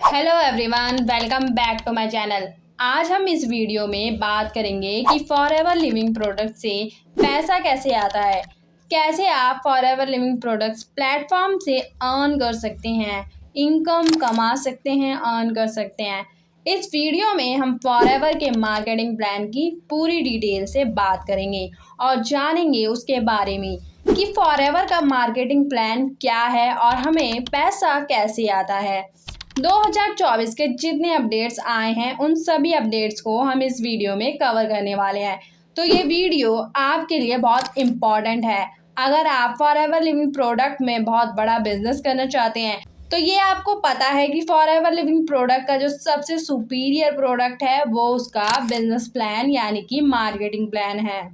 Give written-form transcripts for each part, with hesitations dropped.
Hello everyone, welcome back to my channel. आज हम इस वीडियो में बात करेंगे कि फॉरएवर लिविंग प्रोडक्ट से पैसा कैसे आता है, कैसे आप फॉरएवर लिविंग प्रोडक्ट्स प्लेटफॉर्म से अर्न कर सकते हैं, इनकम कमा सकते हैं, अर्न कर सकते हैं। इस वीडियो में हम फॉरएवर के मार्केटिंग प्लान की पूरी डिटेल से बात करेंगे और जानेंगे उसके बारे में कि फॉरएवर का मार्केटिंग प्लान क्या है और हमें पैसा कैसे आता है। 2024 के जितने अपडेट्स आए हैं उन सभी अपडेट्स को हम इस वीडियो में कवर करने वाले हैं। तो ये वीडियो आपके लिए बहुत इम्पॉर्टेंट है। अगर आप फॉरएवर लिविंग प्रोडक्ट में बहुत बड़ा बिजनेस करना चाहते हैं तो ये आपको पता है कि फॉरएवर लिविंग प्रोडक्ट का जो सबसे सुपीरियर प्रोडक्ट है वो उसका बिजनेस प्लान यानी कि मार्केटिंग प्लान है।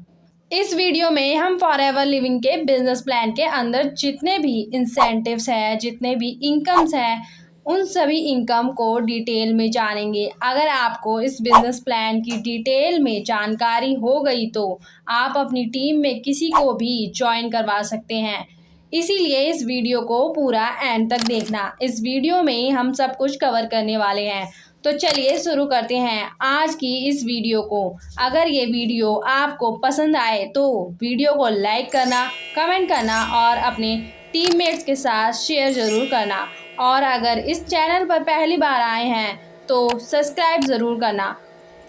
इस वीडियो में हम फॉरएवर लिविंग के बिजनेस प्लान के अंदर जितने भी इंसेंटिव्स हैं, जितने भी इनकम्स हैं, उन सभी इनकम को डिटेल में जानेंगे। अगर आपको इस बिजनेस प्लान की डिटेल में जानकारी हो गई तो आप अपनी टीम में किसी को भी ज्वाइन करवा सकते हैं। इसीलिए इस वीडियो को पूरा एंड तक देखना। इस वीडियो में हम सब कुछ कवर करने वाले हैं। तो चलिए शुरू करते हैं आज की इस वीडियो को। अगर ये वीडियो आपको पसंद आए तो वीडियो को लाइक करना, कमेंट करना और अपने टीममेट्स के साथ शेयर ज़रूर करना। और अगर इस चैनल पर पहली बार आए हैं तो सब्सक्राइब ज़रूर करना।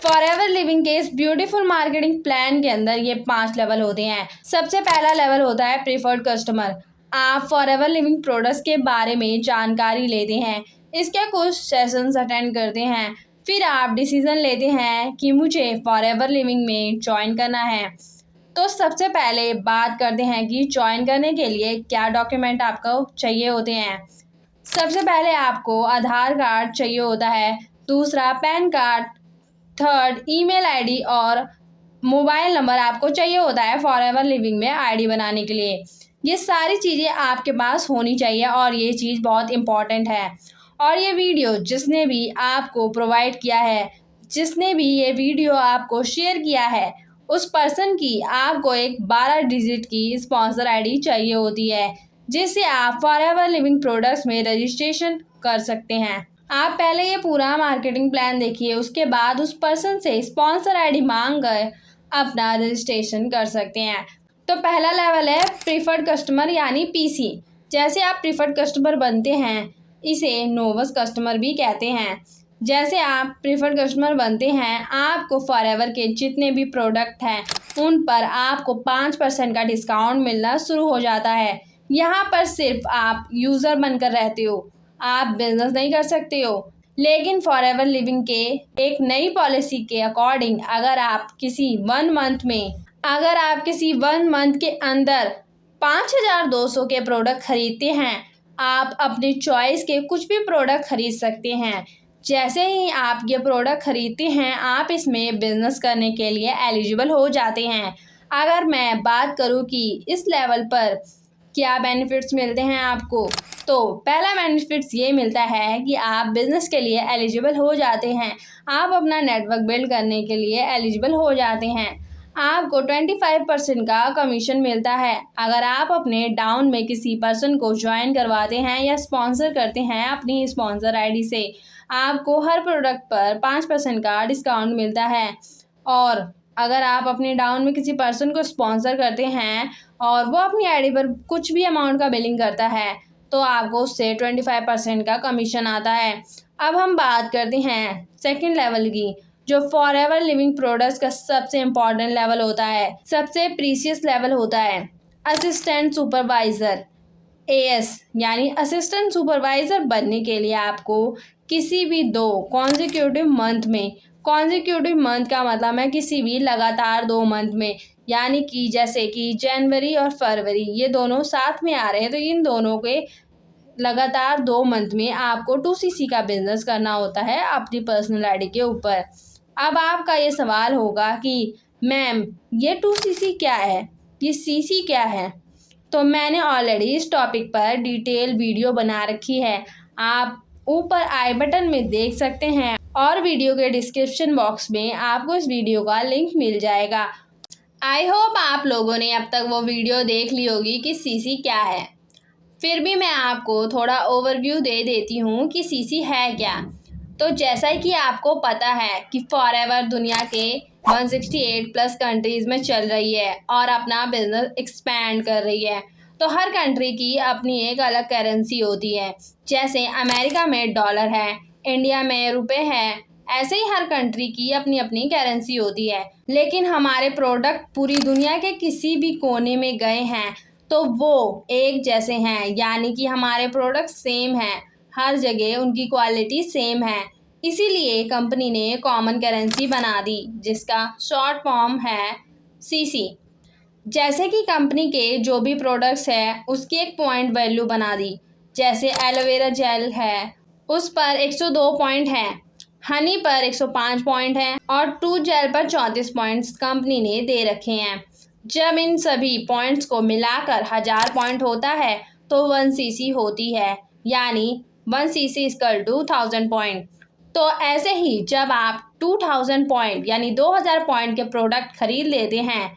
फॉरएवर लिविंग के इस ब्यूटीफुल मार्केटिंग प्लान के अंदर ये 5 लेवल होते हैं। सबसे पहला लेवल होता है प्रीफर्ड कस्टमर। आप फॉरएवर लिविंग प्रोडक्ट्स के बारे में जानकारी लेते हैं, इसके कुछ सेशंस अटेंड करते हैं, फिर आप डिसीज़न लेते हैं कि मुझे फॉरएवर लिविंग में ज्वाइन करना है। तो सबसे पहले बात करते हैं कि ज्वाइन करने के लिए क्या डॉक्यूमेंट आपको चाहिए होते हैं। सबसे पहले आपको आधार कार्ड चाहिए होता है, दूसरा pan card, third email ID और मोबाइल नंबर आपको चाहिए होता है फॉरएवर लिविंग में आईडी बनाने के लिए। ये सारी चीज़ें आपके पास होनी चाहिए और ये चीज़ बहुत इम्पॉर्टेंट है। और ये वीडियो जिसने भी आपको प्रोवाइड किया है, जिसने भी ये वीडियो आपको शेयर किया है, उस पर्सन की आपको एक 12 डिजिट की स्पॉन्सर आईडी चाहिए होती है, जिससे आप फॉरएवर लिविंग प्रोडक्ट्स में रजिस्ट्रेशन कर सकते हैं। आप पहले ये पूरा मार्केटिंग प्लान देखिए, उसके बाद उस पर्सन से स्पॉन्सर आईडी मांग कर अपना रजिस्ट्रेशन कर सकते हैं। तो पहला लेवल है प्रीफर्ड कस्टमर यानी पीसी। जैसे आप प्रीफर्ड कस्टमर बनते हैं, इसे नोवस कस्टमर भी कहते हैं। जैसे आप प्रीफर्ड कस्टमर बनते हैं, आपको फॉरएवर के जितने भी प्रोडक्ट हैं उन पर आपको 5% का डिस्काउंट मिलना शुरू हो जाता है। यहाँ पर सिर्फ आप यूज़र बनकर रहते हो, आप बिजनेस नहीं कर सकते हो। लेकिन फॉरएवर लिविंग के एक नई पॉलिसी के अकॉर्डिंग अगर आप किसी वन मंथ के अंदर 5200 के प्रोडक्ट खरीदते हैं, आप अपनी चॉइस के कुछ भी प्रोडक्ट खरीद सकते हैं। जैसे ही आप ये प्रोडक्ट खरीदते हैं, आप इसमें बिजनेस करने के लिए एलिजिबल हो जाते हैं। अगर मैं बात करूँ कि इस लेवल पर क्या बेनिफिट्स मिलते हैं आपको, तो पहला बेनिफिट्स ये मिलता है कि आप बिज़नेस के लिए एलिजिबल हो जाते हैं। आप अपना नेटवर्क बिल्ड करने के लिए एलिजिबल हो जाते हैं। आपको 25% का कमीशन मिलता है अगर आप अपने डाउन में किसी पर्सन को ज्वाइन करवाते हैं या स्पॉन्सर करते हैं अपनी स्पॉन्सर आईडी से। आपको हर प्रोडक्ट पर 5% का डिस्काउंट मिलता है। और अगर आप अपने डाउन में किसी पर्सन को स्पॉन्सर करते हैं और वो अपनी आईडी पर कुछ भी अमाउंट का बिलिंग करता है तो आपको उससे 25% का कमीशन आता है। अब हम बात करते हैं सेकंड लेवल की, जो फॉरएवर लिविंग प्रोडक्ट्स का सबसे इम्पॉर्टेंट लेवल होता है, सबसे प्रीशियस लेवल होता है असिस्टेंट सुपरवाइज़र एएस। यानी असिस्टेंट सुपरवाइज़र बनने के लिए आपको किसी भी 2 कॉन्जिक्यूटिव मंथ का मतलब है किसी भी लगातार 2 मंथ में, यानी कि जैसे कि जनवरी और फरवरी ये दोनों साथ में आ रहे हैं तो इन दोनों के लगातार 2 मंथ में आपको 2cc का बिजनेस करना होता है अपनी पर्सनल आईडी के ऊपर। अब आपका ये सवाल होगा कि मैम ये 2cc क्या है, ये सीसी क्या है? तो मैंने ऑलरेडी इस टॉपिक पर डिटेल वीडियो बना रखी है, आप ऊपर आई बटन में देख सकते हैं और वीडियो के डिस्क्रिप्शन बॉक्स में आपको इस वीडियो का लिंक मिल जाएगा। आई होप आप लोगों ने अब तक वो वीडियो देख ली होगी कि सीसी क्या है। फिर भी मैं आपको थोड़ा ओवरव्यू दे देती हूँ कि सीसी है क्या। तो जैसा कि आपको पता है कि फॉरएवर दुनिया के 168 प्लस कंट्रीज़ में चल रही है और अपना बिजनेस एक्सपैंड कर रही है। तो हर कंट्री की अपनी एक अलग करेंसी होती है। जैसे अमेरिका में डॉलर है, इंडिया में रुपए है, ऐसे ही हर कंट्री की अपनी अपनी करेंसी होती है। लेकिन हमारे प्रोडक्ट पूरी दुनिया के किसी भी कोने में गए हैं तो वो एक जैसे हैं, यानी कि हमारे प्रोडक्ट सेम हैं, हर जगह उनकी क्वालिटी सेम है। इसीलिए कंपनी ने कॉमन करेंसी बना दी जिसका शॉर्ट फॉर्म है सीसी। जैसे कि कंपनी के जो भी प्रोडक्ट्स है उसकी एक पॉइंट वैल्यू बना दी। जैसे एलोवेरा जेल है उस पर 102 पॉइंट है, हनी पर 105 पॉइंट है और टूथ जेल पर 34 पॉइंट्स कंपनी ने दे रखे हैं। जब इन सभी पॉइंट्स को मिलाकर 1000 पॉइंट होता है तो 1 सीसी होती है, यानी 1 सीसी इक्वल टू 1000 पॉइंट। तो ऐसे ही जब आप 2000 पॉइंट यानी 2000 पॉइंट के प्रोडक्ट खरीद लेते हैं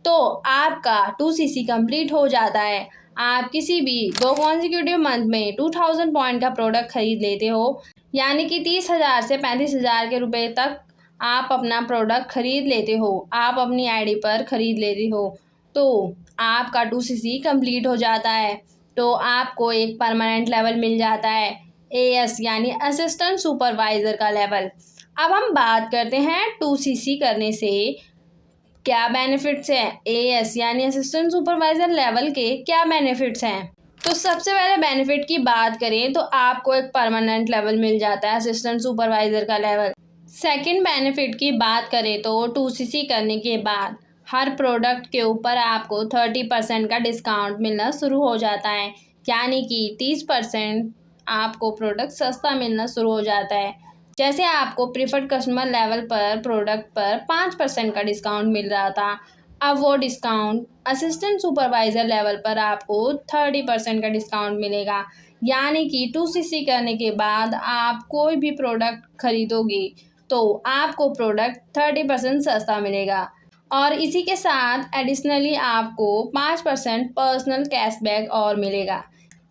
तो आपका 2 सीसी कंप्लीट हो जाता है। आप किसी भी 2 कॉन्जिक्यूटिव मंथ में 2000 पॉइंट का प्रोडक्ट खरीद लेते हो, यानी कि 30,000 से 35,000 के रुपए तक आप अपना प्रोडक्ट खरीद लेते हो, आप अपनी आईडी पर खरीद लेते हो, तो आपका 2 सीसी कंप्लीट हो जाता है। तो आपको एक परमानेंट लेवल मिल जाता है, एएस यानी असिस्टेंट सुपरवाइज़र का लेवल। अब हम बात करते हैं 2 सीसी करने से क्या बेनिफिट्स हैं, एएस यानी असिस्टेंट सुपरवाइज़र लेवल के क्या बेनिफिट्स हैं। तो सबसे पहले बेनिफिट की बात करें तो आपको एक परमानेंट लेवल मिल जाता है, असिस्टेंट सुपरवाइज़र का लेवल। सेकंड बेनिफिट की बात करें तो 2 सीसी करने के बाद हर प्रोडक्ट के ऊपर आपको 30% का डिस्काउंट मिलना शुरू हो जाता है, यानी कि 30% आपको प्रोडक्ट सस्ता मिलना शुरू हो जाता है। जैसे आपको प्रीफर्ड कस्टमर लेवल पर प्रोडक्ट पर 5% का डिस्काउंट मिल रहा था, अब वो डिस्काउंट असिस्टेंट सुपरवाइज़र लेवल पर आपको 30% का डिस्काउंट मिलेगा, यानी कि 2 सीसी करने के बाद आप कोई भी प्रोडक्ट खरीदोगे तो आपको प्रोडक्ट 30% सस्ता मिलेगा। और इसी के साथ एडिशनली आपको 5% पर्सनल कैशबैक और मिलेगा,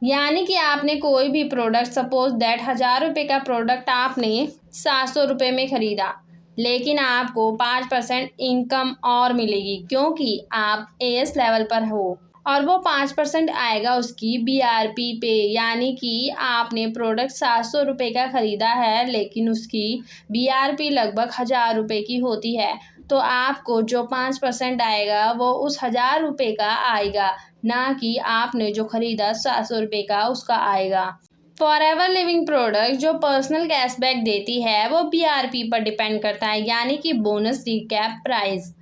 यानी कि आपने कोई भी प्रोडक्ट सपोज दैट 1000 रुपये का प्रोडक्ट आपने 700 रुपये में ख़रीदा, लेकिन आपको 5% इनकम और मिलेगी क्योंकि आप एएस लेवल पर हो और वो 5% आएगा उसकी बीआरपी पे, यानी कि आपने प्रोडक्ट 700 रुपये का ख़रीदा है लेकिन उसकी बीआरपी लगभग 1000 रुपये की होती है, तो आपको जो 5% आएगा वो उस 1000 रुपये का आएगा, ना कि आपने जो ख़रीदा 700 रुपये का उसका आएगा। फॉरएवर लिविंग प्रोडक्ट जो पर्सनल कैशबैक देती है वो बीआरपी पर डिपेंड करता है, यानी कि बोनस रिकैप प्राइस।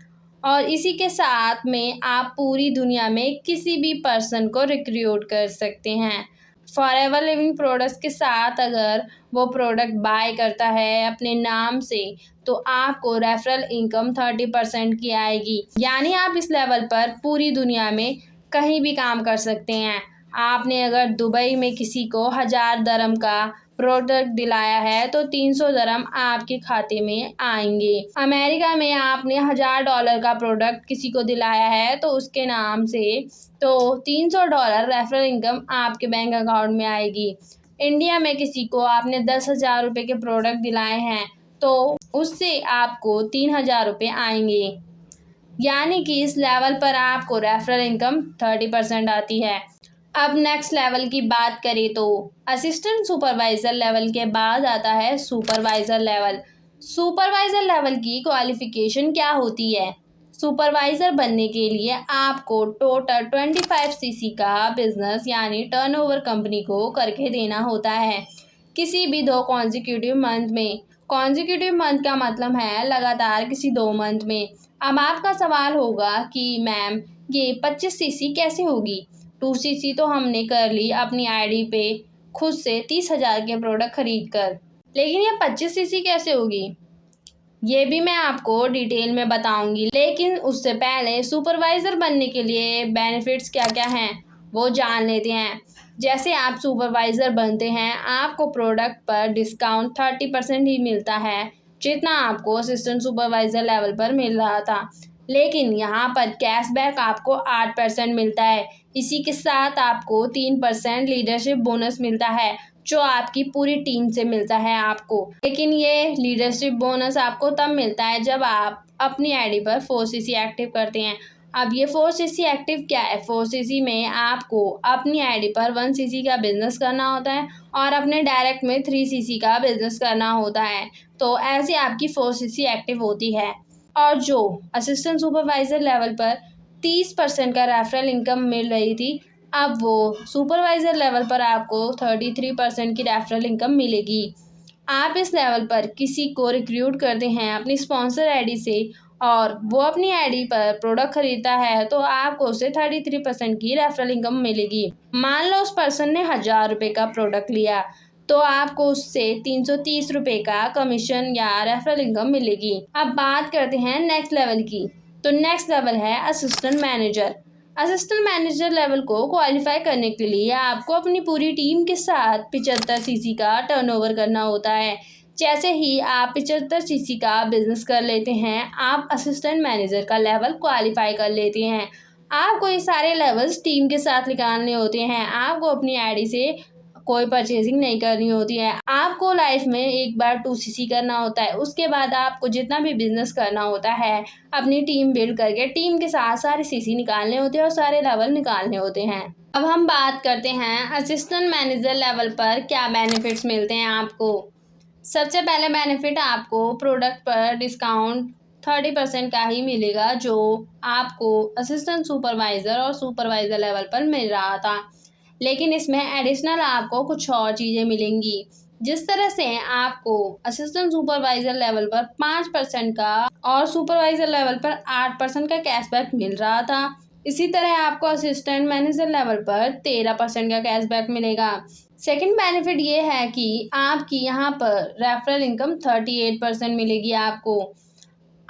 और इसी के साथ में आप पूरी दुनिया में किसी भी पर्सन को रिक्रूट कर सकते हैं। फॉरएवर लिविंग प्रोडक्ट्स के साथ अगर वो प्रोडक्ट बाय करता है अपने नाम से तो आपको रेफरल इनकम 30% की आएगी, यानी आप इस लेवल पर पूरी दुनिया में कहीं भी काम कर सकते हैं। आपने अगर दुबई में किसी को 1000 दरम का प्रोडक्ट दिलाया है तो 300 दरम आपके खाते में आएंगे। अमेरिका में आपने $1000 का प्रोडक्ट किसी को दिलाया है तो उसके नाम से तो $300 रेफरल इनकम आपके बैंक अकाउंट में आएगी। इंडिया में किसी को आपने 10,000 रुपये के प्रोडक्ट दिलाए हैं तो उससे आपको 3,000 रुपये आएंगे, यानी कि इस लेवल पर आपको रेफरल इनकम 30% आती है। अब नेक्स्ट लेवल की बात करें तो असिस्टेंट सुपरवाइज़र लेवल के बाद आता है सुपरवाइज़र लेवल। सुपरवाइज़र लेवल की क्वालिफ़िकेशन क्या होती है? सुपरवाइज़र बनने के लिए आपको टोटल 25 सीसी का बिजनेस यानी टर्नओवर कंपनी को करके देना होता है किसी भी 2 कॉन्जिक्यूटिव मंथ में। कॉन्जिक्यूटिव मंथ का मतलब है लगातार किसी 2 मंथ में। अब आपका सवाल होगा कि मैम ये 25 सीसी कैसे होगी? 2 सीसी तो हमने कर ली अपनी आईडी पे खुद से 30,000 के प्रोडक्ट खरीद कर, लेकिन ये 25 सीसी कैसे होगी? ये भी मैं आपको डिटेल में बताऊंगी, लेकिन उससे पहले सुपरवाइज़र बनने के लिए बेनिफिट्स क्या क्या हैं वो जान लेते हैं। जैसे आप सुपरवाइज़र बनते हैं आपको प्रोडक्ट पर डिस्काउंट 30% ही मिलता है जितना आपको असिस्टेंट सुपरवाइज़र लेवल पर मिल रहा था। लेकिन यहाँ पर कैशबैक आपको 8% मिलता है। इसी के साथ आपको 3% लीडरशिप बोनस मिलता है जो आपकी पूरी टीम से मिलता है आपको। लेकिन ये लीडरशिप बोनस आपको तब मिलता है जब आप अपनी आईडी पर 4cc एक्टिव करते हैं। अब ये 4cc एक्टिव क्या है? 4cc में आपको अपनी आईडी पर 1cc का बिजनेस करना होता है और अपने डायरेक्ट में 3cc का बिजनेस करना होता है। तो ऐसे आपकी 4cc एक्टिव होती है। और जो असिस्टेंट सुपरवाइज़र लेवल पर 30% का रेफरल इनकम मिल रही थी, अब वो सुपरवाइज़र लेवल पर आपको 33% की रेफरल इनकम मिलेगी। आप इस लेवल पर किसी को रिक्रूट करते हैं अपनी स्पॉन्सर आईडी से और वो अपनी आईडी पर प्रोडक्ट खरीदता है तो आपको उसे 33% की रेफरल इनकम मिलेगी। मान लो उस पर्सन ने 1000 रुपये का प्रोडक्ट लिया तो आपको उससे 330 रुपये का कमीशन या रेफरल इनकम मिलेगी। अब बात करते हैं नेक्स्ट लेवल की। तो नेक्स्ट लेवल है assistant manager. Assistant manager level को क्वालिफाई करने के लिए आपको अपनी पूरी टीम के साथ 75cc का टर्नओवर करना होता है। जैसे ही आप 75cc का बिजनेस कर लेते हैं, आप असिस्टेंट मैनेजर का लेवल क्वालिफाई कर लेते हैं। आपको ये सारे लेवल्स टीम के साथ निकालने होते हैं। आपको अपनी आईडी से कोई परचेजिंग नहीं करनी होती है। आपको लाइफ में एक बार 2cc करना होता है, उसके बाद आपको जितना भी बिजनेस करना होता है अपनी टीम बिल्ड करके टीम के साथ सारे cc निकालने होते हैं और सारे लेवल निकालने होते हैं। अब हम बात करते हैं असिस्टेंट मैनेजर लेवल पर क्या बेनिफिट्स मिलते हैं आपको। सबसे पहले बेनिफिट आपको प्रोडक्ट पर डिस्काउंट 30% का ही मिलेगा जो आपको असिस्टेंट सुपरवाइज़र और सुपरवाइज़र लेवल पर मिल रहा था। लेकिन इसमें एडिशनल आपको कुछ और चीज़ें मिलेंगी। जिस तरह से आपको असिस्टेंट सुपरवाइज़र लेवल पर 5% का और सुपरवाइज़र लेवल पर 8% का कैशबैक मिल रहा था, इसी तरह आपको असिस्टेंट मैनेजर लेवल पर 13% का कैशबैक मिलेगा। सेकंड बेनिफिट ये है कि आपकी यहाँ पर रेफरल इनकम 38% मिलेगी आपको।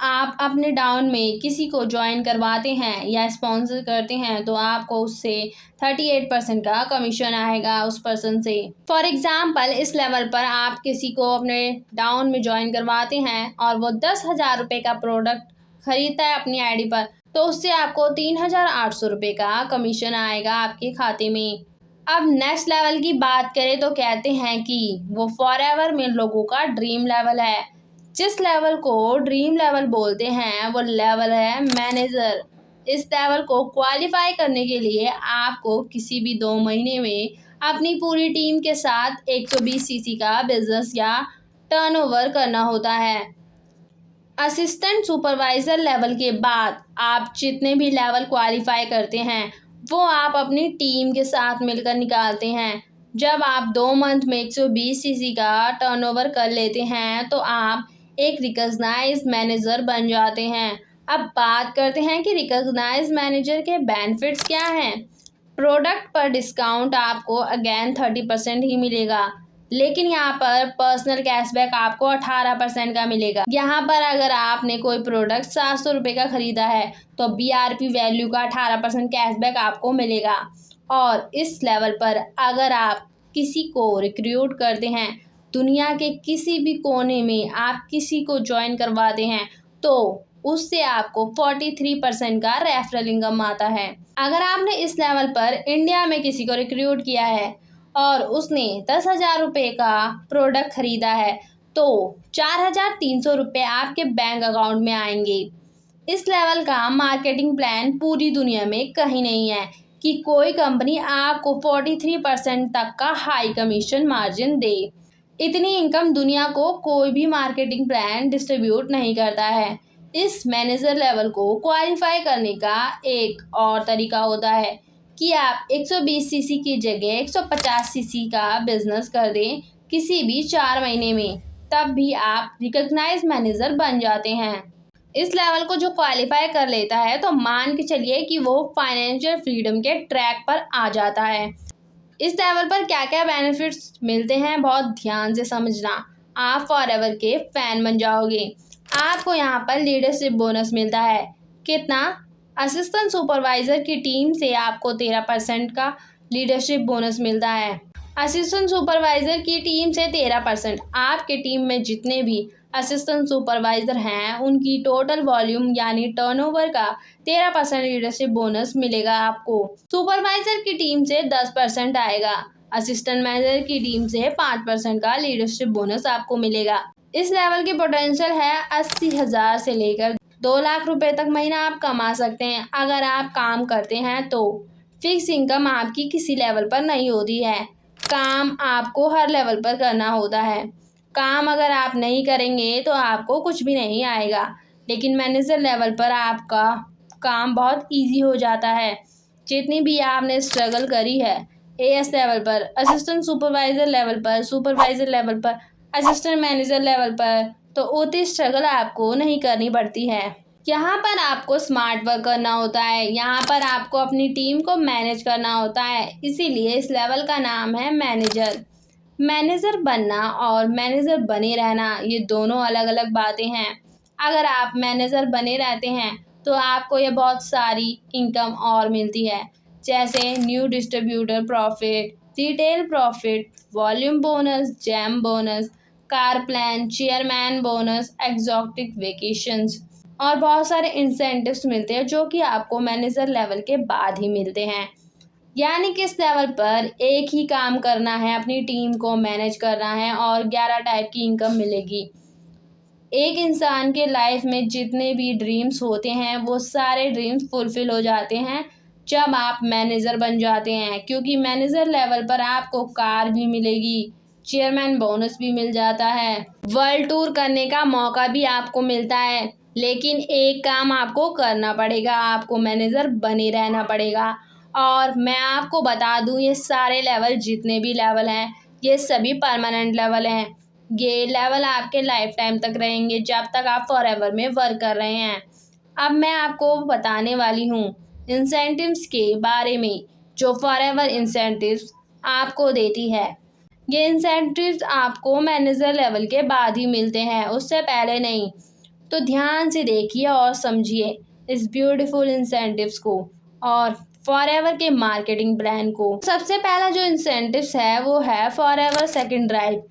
आप अपने डाउन में किसी को ज्वाइन करवाते हैं या स्पॉन्सर करते हैं तो आपको उससे 38% का कमीशन आएगा उस पर्सन से। फॉर एग्ज़ाम्पल इस लेवल पर आप किसी को अपने डाउन में ज्वाइन करवाते हैं और वो 10,000 रुपये का प्रोडक्ट खरीदता है अपनी आईडी पर तो उससे आपको 3,800 रुपये का कमीशन आएगा आपके खाते में। अब नेक्स्ट लेवल की बात करें तो कहते हैं कि वो फॉरएवर में लोगों का ड्रीम लेवल है। जिस लेवल को ड्रीम लेवल बोलते हैं वो लेवल है मैनेजर। इस लेवल को क्वालिफाई करने के लिए आपको किसी भी 2 महीने में अपनी पूरी टीम के साथ 120cc का बिजनेस या टर्नओवर करना होता है। असिस्टेंट सुपरवाइज़र लेवल के बाद आप जितने भी लेवल क्वालिफाई करते हैं वो आप अपनी टीम के साथ मिलकर निकालते हैं। जब आप 2 मंथ में 120cc का टर्नओवर कर लेते हैं तो आप एक रिकॉग्नाइज मैनेजर बन जाते हैं। अब बात करते हैं कि रिकॉग्नाइज मैनेजर के बेनिफिट्स क्या हैं। प्रोडक्ट पर डिस्काउंट आपको अगेन 30% ही मिलेगा, लेकिन यहाँ पर पर्सनल कैशबैक आपको 18% का मिलेगा। यहाँ पर अगर आपने कोई प्रोडक्ट 700 रुपये का ख़रीदा है तो BRP वैल्यू का 18% कैशबैक आपको मिलेगा। और इस लेवल पर अगर आप किसी को रिक्रूट करते हैं, दुनिया के किसी भी कोने में आप किसी को ज्वाइन करवाते हैं तो उससे आपको 43% का रेफरल इनकम आता है। अगर आपने इस लेवल पर इंडिया में किसी को रिक्रूट किया है और उसने 10,000 रुपये का प्रोडक्ट ख़रीदा है तो 4,300 रुपये आपके बैंक अकाउंट में आएंगे। इस लेवल का मार्केटिंग प्लान पूरी दुनिया में कहीं नहीं है कि कोई कंपनी आपको 43% तक का हाई कमीशन मार्जिन दे। इतनी इनकम दुनिया को कोई भी मार्केटिंग प्लान डिस्ट्रीब्यूट नहीं करता है। इस मैनेजर लेवल को क्वालिफाई करने का एक और तरीका होता है कि आप 120cc की जगह 150cc का बिजनेस कर दें किसी भी 4 महीने में, तब भी आप रिकॉग्नाइज मैनेजर बन जाते हैं। इस लेवल को जो क्वालिफाई कर लेता है तो मान के चलिए कि वो फाइनेंशियल फ्रीडम के ट्रैक पर आ जाता है। इस लेवल पर क्या क्या बेनिफिट्स मिलते हैं बहुत ध्यान से समझना, आप फॉरएवर के फ़ैन बन जाओगे। आपको यहाँ पर लीडरशिप बोनस मिलता है। कितना? असिस्टेंट सुपरवाइज़र की टीम से आपको 13% का लीडरशिप बोनस मिलता है। असिस्टेंट सुपरवाइज़र की टीम से 13%। आपके टीम में जितने भी असिस्टेंट सुपरवाइज़र हैं उनकी टोटल वॉल्यूम यानी टर्नओवर का 13% लीडरशिप बोनस मिलेगा आपको। सुपरवाइज़र की टीम से 10% आएगा। असिस्टेंट मैनेजर की टीम से 5% का लीडरशिप बोनस आपको मिलेगा। इस लेवल की पोटेंशियल है 80,000 से लेकर 2 लाख रुपए तक महीना आप कमा सकते हैं अगर आप काम करते हैं तो। फिक्स इनकम आपकी किसी लेवल पर नहीं होती है, काम आपको हर लेवल पर करना होता है। काम अगर आप नहीं करेंगे तो आपको कुछ भी नहीं आएगा, लेकिन मैनेजर लेवल पर आपका काम बहुत इजी हो जाता है। जितनी भी आपने स्ट्रगल करी है एएस लेवल पर, असिस्टेंट सुपरवाइज़र लेवल पर, सुपरवाइज़र लेवल पर, असिस्टेंट मैनेजर लेवल पर, तो उतनी स्ट्रगल आपको नहीं करनी पड़ती है। यहाँ पर आपको स्मार्ट वर्क करना होता है, यहाँ पर आपको अपनी टीम को मैनेज करना होता है, इसीलिए इस लेवल का नाम है मैनेजर। मैनेजर बनना और मैनेजर बने रहना ये दोनों अलग अलग बातें हैं। अगर आप मैनेजर बने रहते हैं तो आपको ये बहुत सारी इनकम और मिलती है, जैसे new distributor profit, retail profit, volume bonus, jam bonus, car plan, chairman bonus, exotic vacations और बहुत सारे इंसेंटिव्स मिलते हैं जो कि आपको मैनेजर लेवल के बाद ही मिलते हैं। यानी कि इस लेवल पर एक ही काम करना है, अपनी टीम को मैनेज करना है और 11 टाइप की इनकम मिलेगी। एक इंसान के लाइफ में जितने भी ड्रीम्स होते हैं वो सारे ड्रीम्स फुलफिल हो जाते हैं जब आप मैनेजर बन जाते हैं, क्योंकि मैनेजर लेवल पर आपको कार भी मिलेगी, चेयरमैन बोनस भी मिल जाता है, वर्ल्ड टूर करने का मौका भी आपको मिलता है। लेकिन एक काम आपको करना पड़ेगा, आपको मैनेजर बने रहना पड़ेगा। और मैं आपको बता दूं ये सारे लेवल जितने भी लेवल हैं ये सभी परमानेंट लेवल हैं। ये लेवल आपके लाइफ टाइम तक रहेंगे जब तक आप फॉरएवर में वर्क कर रहे हैं। अब मैं आपको बताने वाली हूँ इंसेंटिव्स के बारे में जो फॉरएवर इंसेंटिव्स आपको देती है। ये इंसेंटिव्स आपको मैनेजर लेवल के बाद ही मिलते हैं, उससे पहले नहीं। तो ध्यान से देखिए और समझिए इस ब्यूटीफुल इंसेंटिव्स को और फॉरएवर के मार्केटिंग प्लान को। सबसे पहला जो इंसेंटिव्स है वो है फॉरएवर सेकंड ड्राइव।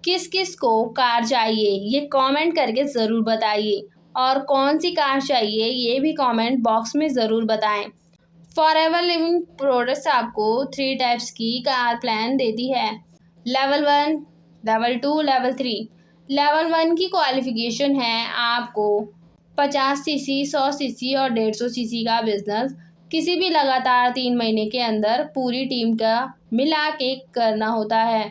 किस किस को कार चाहिए ये कमेंट करके ज़रूर बताइए, और कौन सी कार चाहिए ये भी कमेंट बॉक्स में ज़रूर बताएं। फॉरएवर लिविंग प्रोडक्ट्स आपको 3 टाइप्स की कार प्लान देती है, लेवल 1, लेवल 2, लेवल 3। लेवल 1 की क्वालिफिकेशन है आपको 50 सीसी, 100 सीसी और 150 सीसी का बिजनेस किसी भी लगातार 3 महीने के अंदर पूरी टीम का मिला के करना होता है।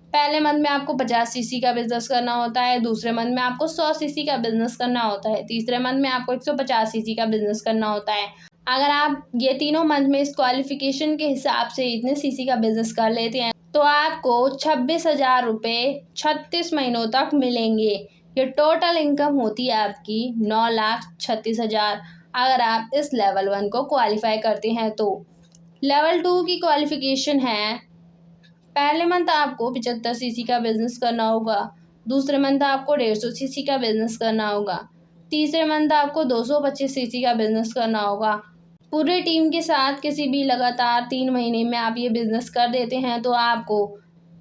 पहले मंथ में आपको 50 सीसी का बिजनेस करना होता है, दूसरे मंथ में आपको 100 सीसी का बिजनेस करना होता है, तीसरे मंथ में आपको 150 सीसी का बिजनेस करना होता है। अगर आप ये तीनों मंथ में इस क्वालिफिकेशन के हिसाब से इतने सीसी का बिजनेस कर लेते हैं तो आपको 26,000 रुपये 36 महीनों तक मिलेंगे। ये टोटल इनकम होती है आपकी 9,36,000 अगर आप इस लेवल 1 को क्वालिफाई करते हैं तो। लेवल 2 की क्वालिफिकेशन है, पहले मंथ आपको 75 सीसी का बिजनेस करना होगा, दूसरे मंथ आपको 150 सीसी का बिजनेस करना होगा, तीसरे मंथ आपको 225 सीसी का बिजनेस करना होगा। पूरे टीम के साथ किसी भी लगातार 3 महीने में आप ये बिजनेस कर देते हैं तो आपको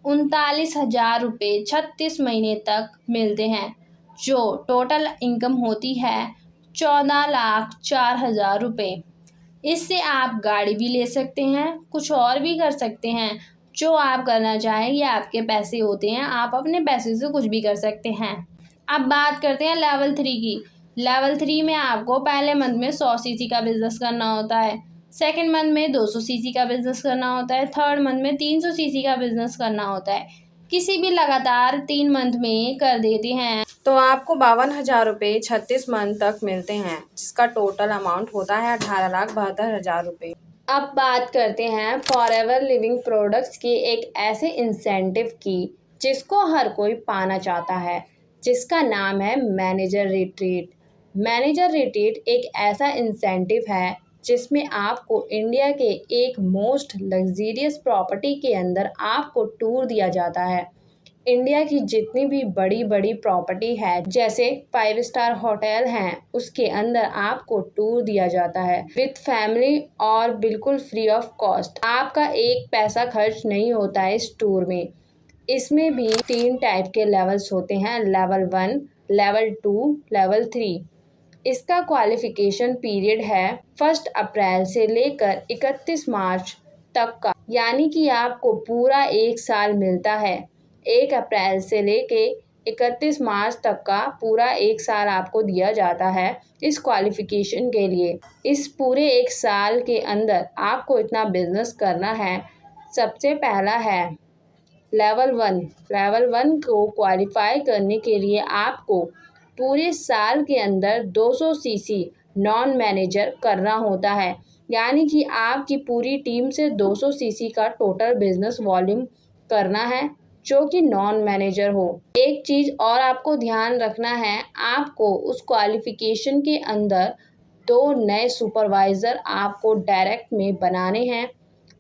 39,000 रुपये 36 महीने तक मिलते हैं, जो टोटल इनकम होती है 14,04,000 रुपये। इससे आप गाड़ी भी ले सकते हैं, कुछ और भी कर सकते हैं, जो आप करना चाहें ये आपके पैसे होते हैं, आप अपने पैसे से कुछ भी कर सकते हैं। अब बात करते हैं लेवल 3 की। लेवल 3 में आपको पहले मंथ में 100 सीसी का बिजनेस करना होता है, सेकंड मंथ में 200 सीसी का बिजनेस करना होता है, थर्ड मंथ में 300 सीसी का बिजनेस करना होता है। किसी भी लगातार 3 मंथ में कर देते हैं तो आपको 52,000 रुपये 36 मंथ तक मिलते हैं, जिसका टोटल अमाउंट होता है 18,72,000 रुपये। अब बात करते हैं फॉरएवर लिविंग प्रोडक्ट्स की एक ऐसे इंसेंटिव की जिसको हर कोई पाना चाहता है, जिसका नाम है मैनेजर रिट्रीट। मैनेजर रिट्रीट एक ऐसा इंसेंटिव है जिसमें आपको इंडिया के एक मोस्ट लग्जीरियस प्रॉपर्टी के अंदर आपको टूर दिया जाता है। इंडिया की जितनी भी बड़ी बड़ी प्रॉपर्टी है, जैसे 5 स्टार होटल हैं, उसके अंदर आपको टूर दिया जाता है विथ फैमिली और बिल्कुल फ्री ऑफ कॉस्ट। आपका एक पैसा खर्च नहीं होता है इस टूर में। इसमें भी 3 टाइप के लेवल्स होते हैं, लेवल 1, लेवल 2, लेवल 3। इसका क्वालिफिकेशन पीरियड है 1 अप्रैल से लेकर 31 मार्च तक का, यानी कि आपको पूरा 1 साल मिलता है। 1 अप्रैल से लेके 31 मार्च तक का पूरा 1 साल आपको दिया जाता है इस क्वालिफिकेशन के लिए। इस पूरे 1 साल के अंदर आपको इतना बिजनेस करना है। सबसे पहला है लेवल 1। लेवल 1 को क्वालिफाई करने के लिए आपको पूरे साल के अंदर 200 सीसी नॉन मैनेजर करना होता है, यानी कि आपकी पूरी टीम से 200 सीसी का टोटल बिजनेस वॉल्यूम करना है जो कि नॉन मैनेजर हो। एक चीज़ और आपको ध्यान रखना है, आपको उस क्वालिफिकेशन के अंदर 2 नए सुपरवाइज़र आपको डायरेक्ट में बनाने हैं।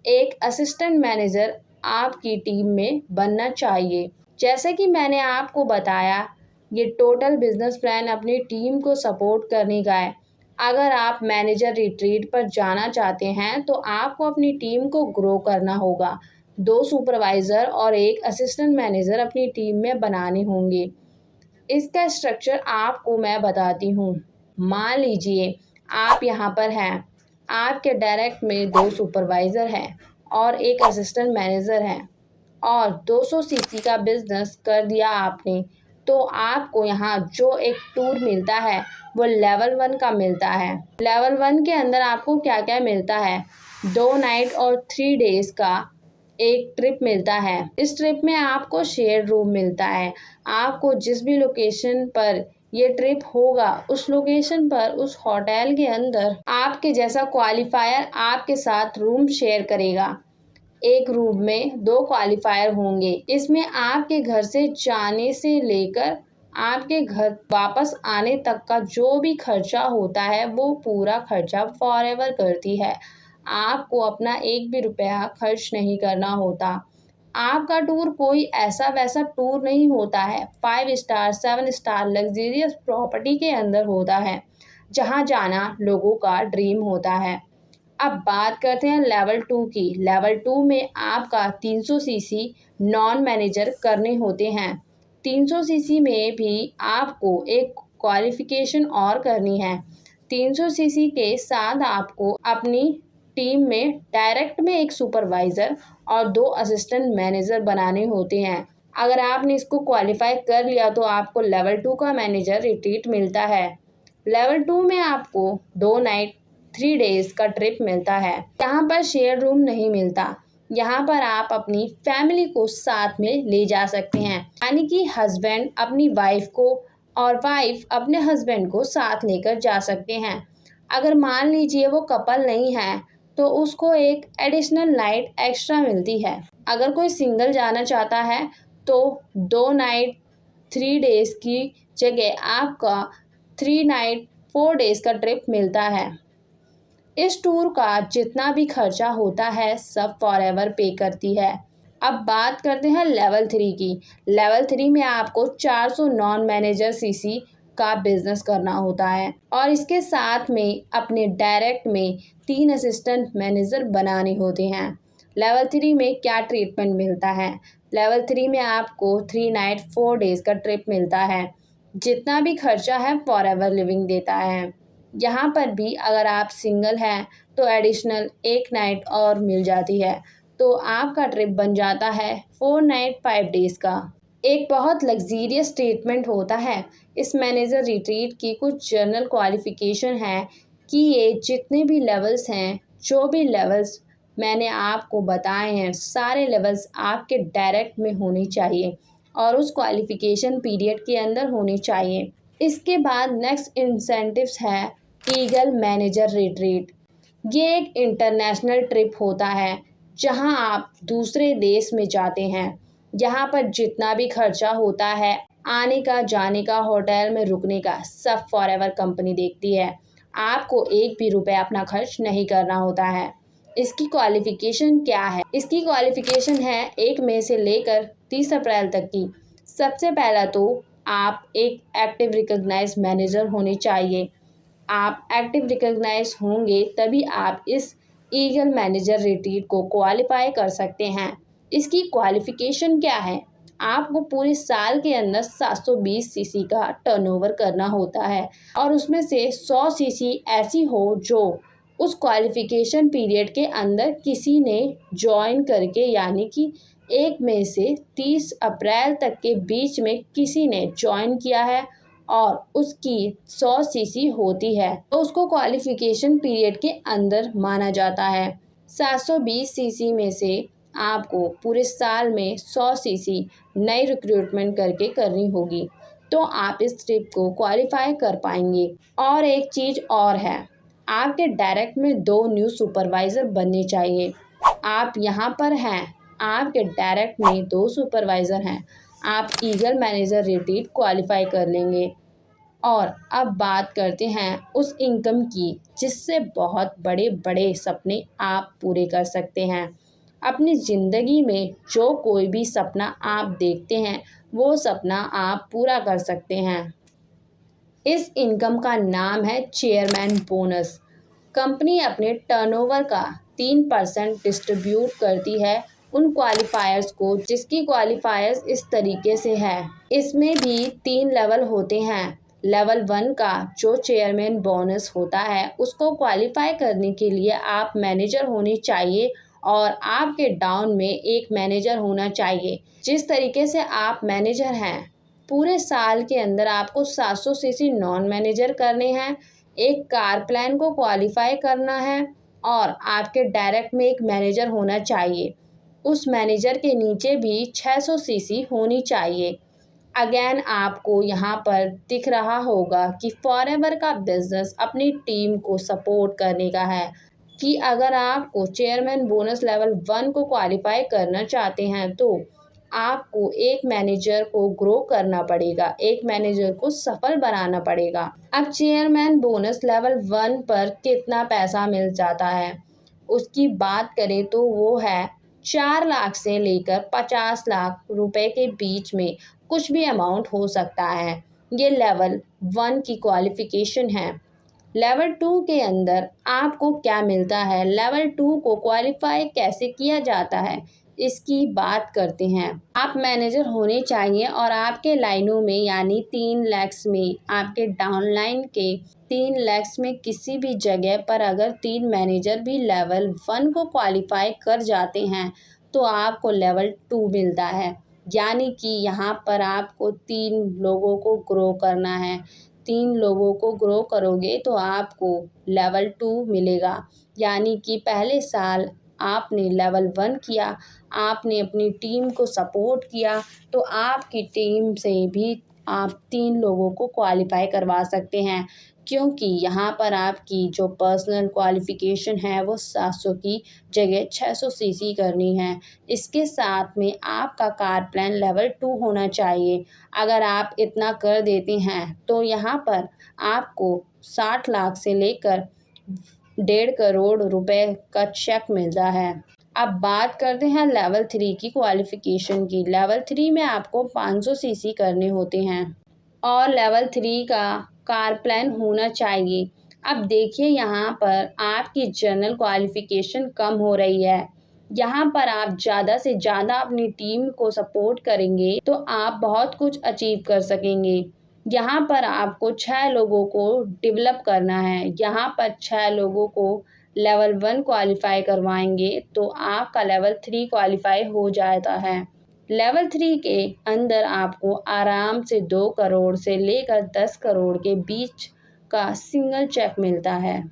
एक असिस्टेंट मैनेजर आपकी टीम में बनना चाहिए। जैसे कि मैंने आपको बताया, ये टोटल बिजनेस प्लान अपनी टीम को सपोर्ट करने का है। अगर आप मैनेजर रिट्रीट पर जाना चाहते हैं तो आपको अपनी टीम को ग्रो करना होगा। 2 सुपरवाइज़र और एक असिस्टेंट मैनेजर अपनी टीम में बनाने होंगे। इसका स्ट्रक्चर आपको मैं बताती हूँ। मान लीजिए आप यहाँ पर हैं, आपके डायरेक्ट में 2 सुपरवाइज़र हैं और एक असिस्टेंट मैनेजर है और 200 सीसी का बिजनेस कर दिया आपने, तो आपको यहाँ जो एक टूर मिलता है वो लेवल 1 का मिलता है। लेवल 1 के अंदर आपको क्या क्या मिलता है, 2 नाइट और 3 डेज का एक ट्रिप मिलता है। इस ट्रिप में आपको शेयर रूम मिलता है। आपको जिस भी लोकेशन पर ये ट्रिप होगा उस लोकेशन पर उस होटल के अंदर आपके जैसा क्वालिफायर आपके साथ रूम शेयर करेगा। एक रूम में 2 क्वालिफायर होंगे। इसमें आपके घर से जाने से लेकर आपके घर वापस आने तक का जो भी खर्चा होता है वो पूरा खर्चा फॉरएवर करती है। आपको अपना एक भी रुपया खर्च नहीं करना होता। आपका टूर कोई ऐसा वैसा टूर नहीं होता है, 5 स्टार 7 स्टार लग्जरियस प्रॉपर्टी के अंदर होता है, जहाँ जाना लोगों का ड्रीम होता है। अब बात करते हैं लेवल 2 की। लेवल 2 में आपका 300 सीसी नॉन मैनेजर करने होते हैं। 300 सीसी में भी आपको एक क्वालिफिकेशन और करनी है। 300 सीसी के साथ आपको अपनी टीम में डायरेक्ट में एक सुपरवाइज़र और 2 असिस्टेंट मैनेजर बनाने होते हैं। अगर आपने इसको क्वालिफाई कर लिया तो आपको लेवल 2 का मैनेजर रिट्रीट मिलता है। लेवल 2 में आपको 2 नाइट 3 डेज का ट्रिप मिलता है। यहाँ पर शेयर रूम नहीं मिलता। यहाँ पर आप अपनी फैमिली को साथ में ले जा सकते हैं, यानी कि हस्बैंड अपनी वाइफ को और वाइफ अपने हस्बैंड को साथ लेकर जा सकते हैं। अगर मान लीजिए वो कपल नहीं है तो उसको एक एडिशनल नाइट एक्स्ट्रा मिलती है। अगर कोई सिंगल जाना चाहता है तो 2 नाइट 3 डेज की जगह आपका 3 नाइट 4 डेज का ट्रिप मिलता है। इस टूर का जितना भी खर्चा होता है सब फॉरएवर पे करती है। अब बात करते हैं लेवल 3 की। लेवल 3 में आपको 400 नॉन मैनेजर सीसी का बिजनेस करना होता है और इसके साथ में अपने डायरेक्ट में 3 असिस्टेंट मैनेजर बनाने होते हैं। लेवल 3 में क्या ट्रीटमेंट मिलता है, लेवल 3 में आपको 3 नाइट 4 डेज का ट्रिप मिलता है। जितना भी खर्चा है फॉरएवर लिविंग देता है। यहाँ पर भी अगर आप सिंगल हैं तो एडिशनल 1 नाइट और मिल जाती है, तो आपका ट्रिप बन जाता है 4 नाइट 5 डेज़ का। एक बहुत लग्जीरियस ट्रीटमेंट होता है। इस मैनेजर रिट्रीट की कुछ जनरल क्वालिफ़िकेशन है कि ये जितने भी लेवल्स हैं, जो भी लेवल्स मैंने आपको बताए हैं, सारे लेवल्स आपके डायरेक्ट में होने चाहिए और उस क्वालिफ़िकेशन पीरियड के अंदर होने चाहिए। इसके बाद नेक्स्ट इंसेंटिव्स है ईगल मैनेजर रिट्रीट। ये एक इंटरनेशनल ट्रिप होता है जहां आप दूसरे देश में जाते हैं। यहाँ पर जितना भी खर्चा होता है, आने का, जाने का, होटल में रुकने का, सब फॉरएवर कंपनी देखती है। आपको एक भी रुपया अपना खर्च नहीं करना होता है। इसकी क्वालिफ़िकेशन क्या है? इसकी क्वालिफ़िकेशन है 1 मई से लेकर 30 अप्रैल तक की। सबसे पहला तो आप एक एक्टिव रिकॉग्नाइज मैनेजर होने चाहिए। आप एक्टिव रिकॉग्नाइज होंगे तभी आप इस ईगल मैनेजर रिट्रीट को क्वालिफाई कर सकते हैं। इसकी क्वालिफिकेशन क्या है? आपको पूरे साल के अंदर 720 सीसी का टर्नओवर करना होता है और उसमें से 100 सीसी ऐसी हो जो उस क्वालिफिकेशन पीरियड के अंदर किसी ने ज्वाइन करके, यानी कि 1 मई से 30 अप्रैल तक के बीच में किसी ने ज्वाइन किया है और उसकी 100 सीसी होती है तो उसको क्वालिफिकेशन पीरियड के अंदर माना जाता है। 720 सीसी में से आपको पूरे साल में 100 सीसी नई रिक्रूटमेंट करके करनी होगी तो आप इस ट्रिप को क्वालिफाई कर पाएंगे। और एक चीज़ और है, आपके डायरेक्ट में 2 न्यू सुपरवाइज़र बनने चाहिए। आप यहाँ पर हैं, आपके डायरेक्ट में 2 सुपरवाइज़र हैं, आप ईगल मैनेजर रिट्रीट क्वालिफाई कर लेंगे। और अब बात करते हैं उस इनकम की जिससे बहुत बड़े बड़े सपने आप पूरे कर सकते हैं। अपनी ज़िंदगी में जो कोई भी सपना आप देखते हैं वो सपना आप पूरा कर सकते हैं। इस इनकम का नाम है चेयरमैन बोनस। कंपनी अपने टर्नओवर का 3% डिस्ट्रीब्यूट करती है उन क्वालिफायर्स को, जिसकी क्वालिफायर्स इस तरीके से है। इसमें भी 3 लेवल होते हैं। लेवल 1 का जो चेयरमैन बोनस होता है उसको क्वालिफाई करने के लिए आप मैनेजर होने चाहिए और आपके डाउन में एक मैनेजर होना चाहिए। जिस तरीके से आप मैनेजर हैं, पूरे साल के अंदर आपको 700 सीसी नॉन मैनेजर करने हैं, एक कार प्लान को क्वालिफाई करना है और आपके डायरेक्ट में एक मैनेजर होना चाहिए। उस मैनेजर के नीचे भी 600 सीसी होनी चाहिए। अगेन आपको यहाँ पर दिख रहा होगा कि फॉरएवर का बिजनेस अपनी टीम को सपोर्ट करने का है कि अगर आपको चेयरमैन बोनस लेवल 1 को क्वालिफाई करना चाहते हैं तो आपको एक मैनेजर को ग्रो करना पड़ेगा, एक मैनेजर को सफल बनाना पड़ेगा। अब चेयरमैन बोनस लेवल 1 पर कितना पैसा मिल जाता है उसकी बात करें तो वो है 4 लाख से लेकर 50 लाख रुपए के बीच में कुछ भी अमाउंट हो सकता है। ये लेवल 1 की क्वालिफिकेशन है। लेवल 2 के अंदर आपको क्या मिलता है, लेवल 2 को क्वालिफाई कैसे किया जाता है, इसकी बात करते हैं। आप मैनेजर होने चाहिए और आपके लाइनों में यानी 3 लैक्स में, आपके डाउन लाइन के 3 लैक्स में किसी भी जगह पर अगर 3 मैनेजर भी लेवल 1 को क्वालिफाई कर जाते हैं तो आपको लेवल 2 मिलता है। यानी कि यहाँ पर आपको 3 लोगों को ग्रो करना है। 3 लोगों को ग्रो करोगे तो आपको लेवल 2 मिलेगा। यानी कि पहले साल आपने लेवल 1 किया, आपने अपनी टीम को सपोर्ट किया तो आपकी टीम से भी आप 3 लोगों को क्वालिफाई करवा सकते हैं, क्योंकि यहाँ पर आपकी जो पर्सनल क्वालिफ़िकेशन है वो 700 की जगह 600 सीसी करनी है। इसके साथ में आपका कार प्लान लेवल 2 होना चाहिए। अगर आप इतना कर देते हैं तो यहाँ पर आपको 60 लाख से लेकर 1.5 करोड़ रुपए का चेक मिलता है। अब बात करते हैं लेवल 3 की क्वालिफ़िकेशन की। लेवल 3 में आपको 500 सीसी करने होते हैं और लेवल 3 का कार प्लान होना चाहिए। अब देखिए यहाँ पर आपकी जनरल क्वालिफ़िकेशन कम हो रही है। यहाँ पर आप ज़्यादा से ज़्यादा अपनी टीम को सपोर्ट करेंगे तो आप बहुत कुछ अचीव कर सकेंगे। यहाँ पर आपको 6 लोगों को डेवलप करना है। यहाँ पर 6 लोगों को लेवल 1 क्वालिफाई करवाएंगे तो आपका लेवल 3 क्वालिफाई हो जाता है। लेवल 3 के अंदर आपको आराम से 2 करोड़ से लेकर 10 करोड़ के बीच का सिंगल चेक मिलता है।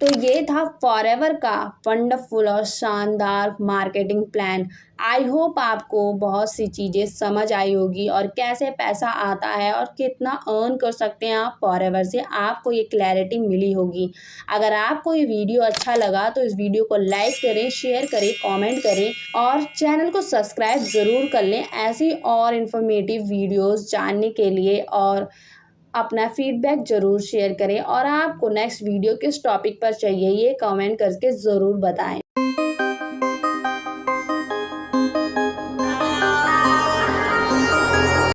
तो ये था फॉरएवर का वंडरफुल और शानदार मार्केटिंग प्लान। आई होप आपको बहुत सी चीज़ें समझ आई होगी और कैसे पैसा आता है और कितना अर्न कर सकते हैं आप फॉरएवर से, आपको ये क्लैरिटी मिली होगी। अगर आपको ये वीडियो अच्छा लगा तो इस वीडियो को लाइक करें, शेयर करें, कमेंट करें और चैनल को सब्सक्राइब ज़रूर कर लें ऐसी और इन्फॉर्मेटिव वीडियोज़ जानने के लिए। और अपना फीडबैक ज़रूर शेयर करें और आपको नेक्स्ट वीडियो किस टॉपिक पर चाहिए ये कमेंट करके ज़रूर बताएं।